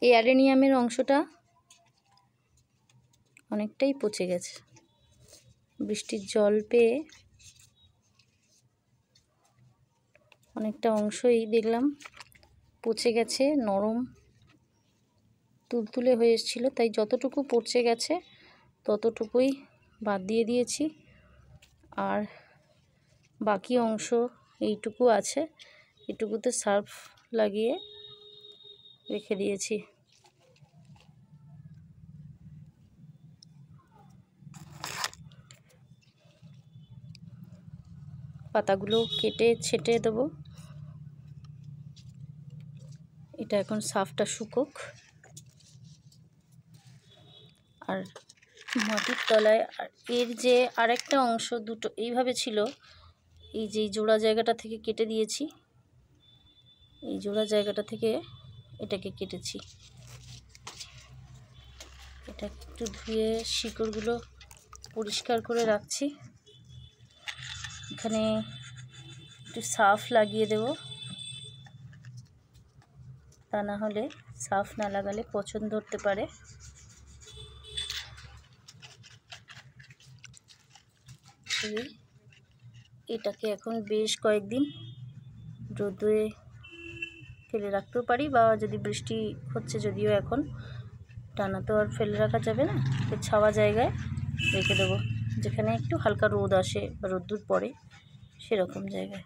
এই অ্যাডেনিয়ামের অংশটা অনেকটাই পচে গেছে, বৃষ্টির জল পেয়ে অনেকটা অংশই দেখলাম পচে গেছে, নরম তুলতুলে হয়ে এসেছিলো। তাই যতটুকু পচে গেছে ততটুকুই বাদ দিয়ে দিয়েছি, আর বাকি অংশ এইটুকু আছে, এটুকুতে সার্ফ লাগিয়ে রেখে দিয়েছি। পাতাগুলো কেটে ছেটে দেবো। এটা এখন সার্ফটা শুকোক। আর মাটির তলায় আর এর যে আরেকটা অংশ দুটো এইভাবে ছিল, এই যে জোড়া জায়গাটা থেকে কেটে দিয়েছি, এই জোড়া জায়গাটা থেকে এটাকে কেটেছি। এটা একটু ধুয়ে শিকড়গুলো পরিষ্কার করে রাখছি। এখানে একটু সার্ফ লাগিয়ে দেব, তা না হলে সার্ফ না লাগালে পচন ধরতে পারে। এটাকে এখন বেশ কয়েকদিন রোদে ফেলে রাখতেও পারি, বা যদি বৃষ্টি হচ্ছে যদিও এখন, টানা তো আর ফেলে রাখা যাবে না, তো ছাওয়া জায়গায় রেখে দেবো, যেখানে একটু হালকা রোদ আসে বা রোদ্দুর পড়ে সেরকম জায়গায়।